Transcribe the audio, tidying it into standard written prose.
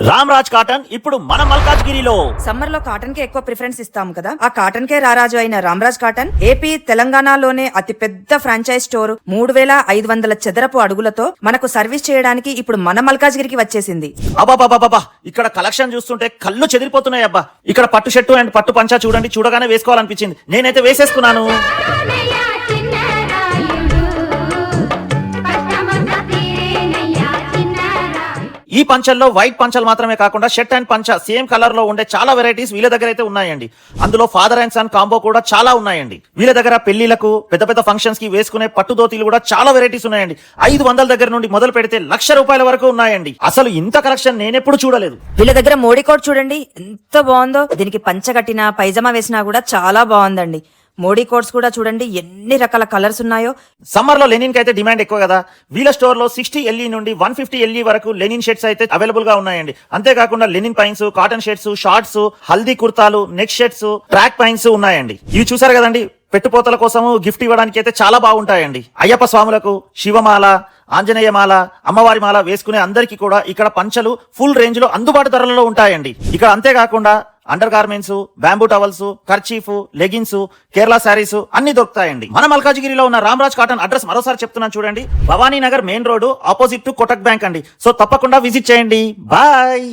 Ramraj cotton ఇప్పుడు మన మల్కాజ్గిరిలో. సమ్మర్ లో కాటన్ కే ఎక్కువ ప్రిఫరెన్స్ ఇస్తాం కదా, ఆ కాటన్ కే రారాజు అయిన రామ్రాజ్ కాటన్ ఏపీ తెలంగాణలోనే అతి పెద్ద ఫ్రాంచైజ్ స్టోర్ 3500 చదరపు అడుగులతో మనకు సర్వీస్ చేయడానికి ఇప్పుడు మన మల్కాజ్గిరికి వచ్చేసింది. అబాబాబాబా, ఇక్కడ కలెక్షన్ చూస్తుంటే కళ్ళు చెదిరిపోతున్నాయి అబ్బా. ఇక్కడ పట్టు షర్టు అండ్ పట్టు పంచా చూడండి, చూడగానే వేసుకోవాలనిపించింది. నేనైతే వేసేసుకున్నాను. ఈ పంచల్లో వైట్ పంచలు మాత్రమే కాకుండా షర్ట్ అండ్ పంచ సేమ్ కలర్ లో ఉండే చాలా వెరైటీస్ వీళ్ళ దగ్గర అయితే ఉన్నాయండి. అందులో ఫాదర్ అండ్ సన్ కాంబో కూడా చాలా ఉన్నాయండి. వీళ్ళ దగ్గర పెళ్లిలకు పెద్ద పెద్ద ఫంక్షన్స్ కి వేసుకునే పట్టు దోతీలు కూడా చాలా వెరైటీస్ ఉన్నాయండి. 500 దగ్గర నుండి మొదలు పెడితే ₹1,00,000 వరకు ఉన్నాయండి. అసలు ఇంత కలెక్షన్ నేనెప్పుడు చూడలేదు. వీళ్ళ దగ్గర మోడీ కోట్ చూడండి ఎంత బాగుందో. దీనికి పంచ కట్టినా పైజమా వేసినా కూడా చాలా బాగుందండి. మోడీ కోట్స్ కూడా చూడండి ఎన్ని రకాల కలర్స్ ఉన్నాయో. సమ్మర్ లో లెనిన్ కి అయితే డిమాండ్ ఎక్కువ కదా. వీళ్ళ స్టోర్ లో 60 LE నుండి 150 LE వరకు లెనిన్ షర్ట్స్ అయితే అవైలబుల్ గా ఉన్నాయండి. అంతేకాకుండా linen pants, cotton shirts, shorts, haldi కుర్తాలు, నెక్ షర్ట్స్, ట్రాక్ పైన్స్ ఉన్నాయండి. ఇవి చూసారు కదండి, పెట్టుపోతల కోసము గిఫ్ట్ ఇవ్వడానికి అయితే చాలా బాగుంటాయండి. అయ్యప్ప స్వాములకు శివమాల, ఆంజనేయమాల, అమ్మవారి మాల వేసుకునే అందరికీ కూడా ఇక్కడ పంచలు ఫుల్ రేంజ్ లో అందుబాటు ధరలలో ఉంటాయండి. ఇక్కడ అంతేకాకుండా under garments, bamboo towels, kerchief, leggings, Kerala saris అన్ని దొరుకుతాయండి. మన మల్కాజ్గిరిలో ఉన్న రామ్రాజ్ కాటన్ అడ్రస్ మరోసారి చెప్తున్నాను చూడండి. Bhavani Nagar main road opposite to Kotak bank అండి. సో తప్పకుండా విజిట్ చేయండి. బాయ్.